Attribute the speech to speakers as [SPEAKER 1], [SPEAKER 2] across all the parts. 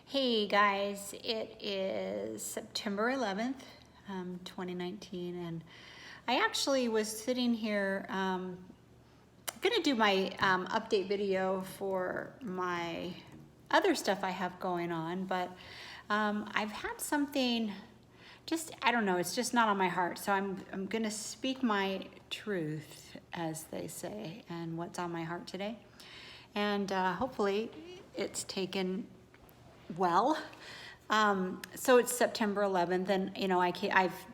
[SPEAKER 1] Hey guys, it is September 11th, 2019, and I actually was sitting here gonna do my update video for my other stuff I have going on, but I've had something I don't know, it's just not on my heart, so I'm gonna speak my truth, as they say, and what's on my heart today, and hopefully it's taken well. So it's September 11th, and you know,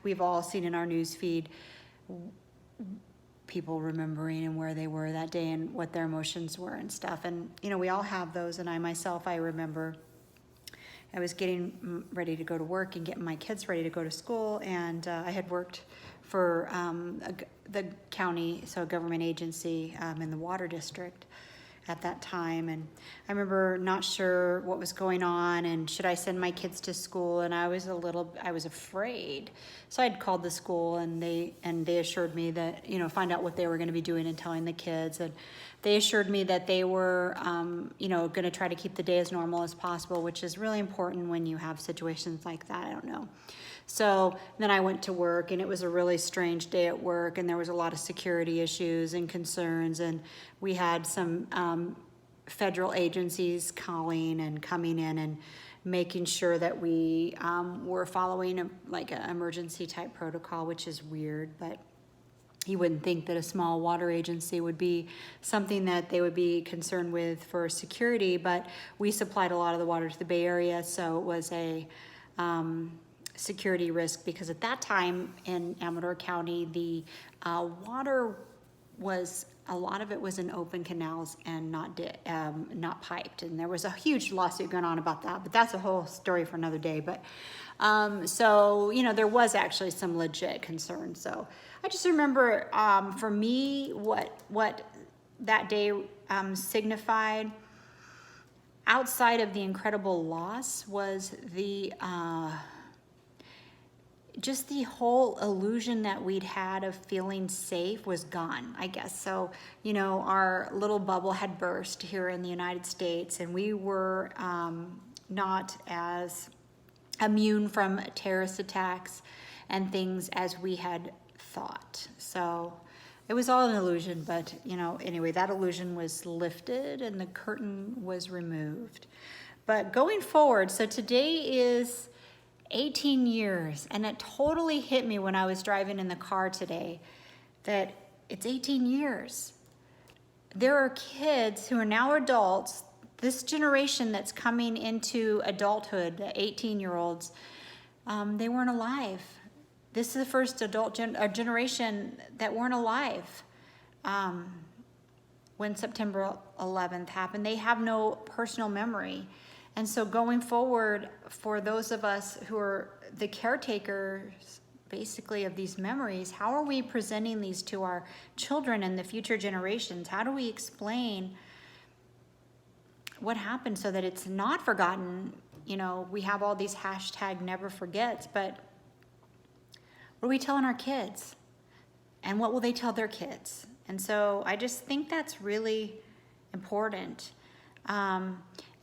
[SPEAKER 1] we've all seen in our news feed people remembering and where they were that day and what their emotions were and stuff. And you know, we all have those. And I remember I was getting ready to go to work and getting my kids ready to go to school, and I had worked for the county, so a government agency in the water district at that time. And I remember not sure what was going on and should I send my kids to school, and I was afraid. So I'd called the school, and they assured me that, you know, find out what they were going to be doing and telling the kids, and they assured me that they were you know, going to try to keep the day as normal as possible, which is really important when you have situations like that. I don't know. So then I went to work, and it was a really strange day at work, and there was a lot of security issues and concerns, and we had some federal agencies calling and coming in and making sure that we were following like an emergency type protocol, which is weird, but you wouldn't think that a small water agency would be something that they would be concerned with for security, but we supplied a lot of the water to the Bay Area, so it was a security risk, because at that time in Amador County, the water was, a lot of it was in open canals and not piped, and there was a huge lawsuit going on about that, but that's a whole story for another day. But so, you know, there was actually some legit concern. So I just remember, for me, what that day signified, outside of the incredible loss, was the just the whole illusion that we'd had of feeling safe was gone, I guess. So, you know, our little bubble had burst here in the United States, and we were not as immune from terrorist attacks and things as we had thought. So it was all an illusion, but, you know, anyway, that illusion was lifted and the curtain was removed. But going forward, so today is 18 years, and it totally hit me when I was driving in the car today that it's 18 years. There are kids who are now adults, this generation that's coming into adulthood, the 18-year-olds, they weren't alive. This is the first adult generation that weren't alive when September 11th happened. They have no personal memory. And so going forward, for those of us who are the caretakers, basically, of these memories, how are we presenting these to our children and the future generations? How do we explain what happened so that it's not forgotten? You know, we have all these hashtag never forgets, but what are we telling our kids? And what will they tell their kids? And so I just think that's really important.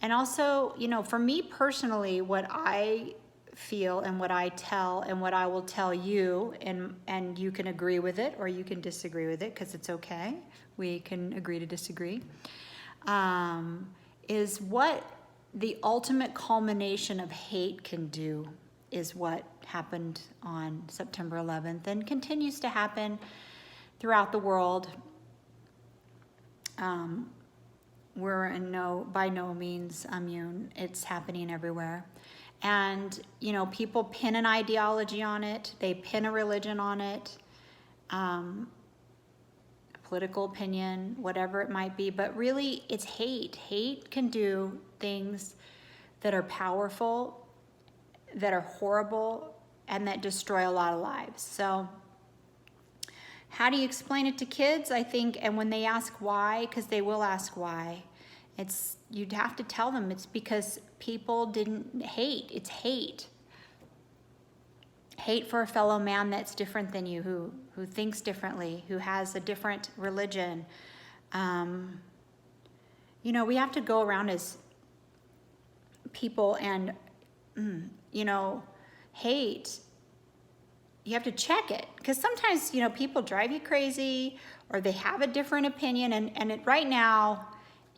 [SPEAKER 1] And also, you know, for me personally, what I feel and what I tell and what I will tell you, and you can agree with it or you can disagree with it, because it's okay. We can agree to disagree. Is what the ultimate culmination of hate can do is what happened on September 11th and continues to happen throughout the world. We're by no means immune. It's happening everywhere. And, you know, people pin an ideology on it. They pin a religion on it, a political opinion, whatever it might be. But really, it's hate. Hate can do things that are powerful, that are horrible, and that destroy a lot of lives. So how do you explain it to kids? I think, and when they ask why, because they will ask why, you'd have to tell them it's because people didn't hate. It's hate. Hate for a fellow man that's different than you, who thinks differently, who has a different religion. You know, we have to go around as people and, you know, hate, you have to check it. Because sometimes, you know, people drive you crazy or they have a different opinion. And right now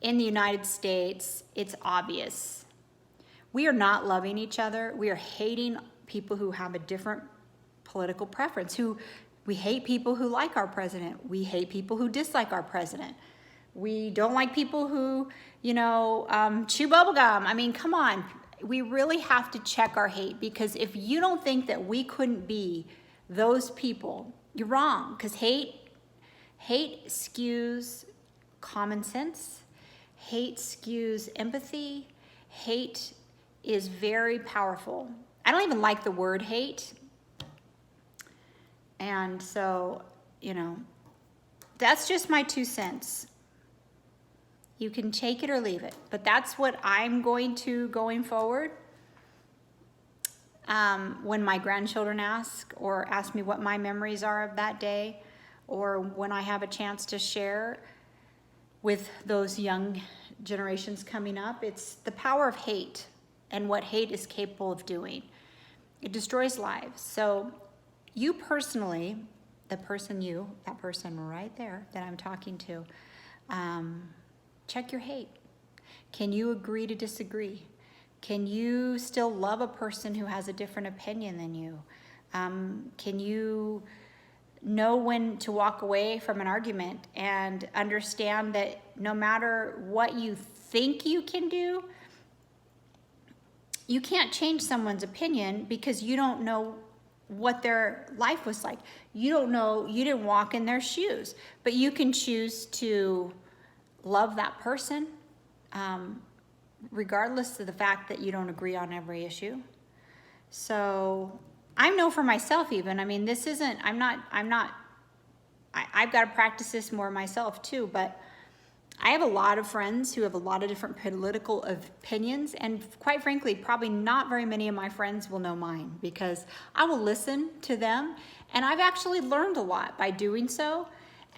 [SPEAKER 1] in the United States, it's obvious. We are not loving each other. We are hating people who have a different political preference. We hate people who like our president. We hate people who dislike our president. We don't like people who, you know, chew bubblegum. I mean, come on. We really have to check our hate, because if you don't think that we couldn't be those people, you're wrong. Because hate skews common sense. Hate skews empathy. Hate is very powerful. I don't even like the word hate. And so, you know, that's just my 2 cents. You can take it or leave it, but that's what I'm going to going forward. When my grandchildren ask me what my memories are of that day, or when I have a chance to share with those young generations coming up, it's the power of hate and what hate is capable of doing. It destroys lives. So you personally, that person right there that I'm talking to, check your hate. Can you agree to disagree? Can you still love a person who has a different opinion than you? Can you know when to walk away from an argument and understand that no matter what you think you can do, you can't change someone's opinion because you don't know what their life was like. You don't know, you didn't walk in their shoes, but you can choose to love that person, regardless of the fact that you don't agree on every issue. So I know for myself even, I mean, this isn't, I've got to practice this more myself too, but I have a lot of friends who have a lot of different political opinions, and quite frankly, probably not very many of my friends will know mine, because I will listen to them, and I've actually learned a lot by doing so.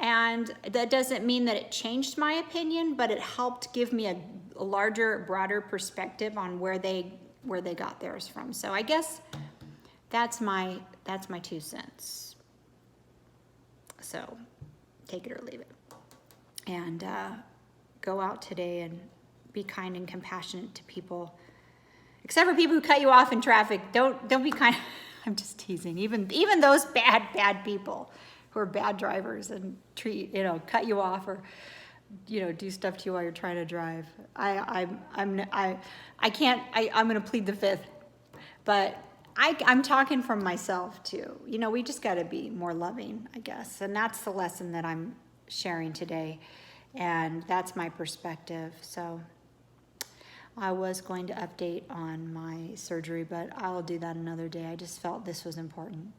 [SPEAKER 1] And that doesn't mean that it changed my opinion, but it helped give me a larger, broader perspective on where they got theirs from. So I guess that's my 2 cents. So take it or leave it. And go out today and be kind and compassionate to people, except for people who cut you off in traffic. Don't be kind. I'm just teasing. Even those bad people who are bad drivers and cut you off or, do stuff to you while you're trying to drive. I'm going to plead the fifth, but I'm talking from myself too. We just got to be more loving, I guess. And that's the lesson that I'm sharing today. And that's my perspective. So I was going to update on my surgery, but I'll do that another day. I just felt this was important.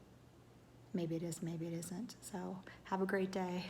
[SPEAKER 1] Maybe it is, maybe it isn't. So have a great day.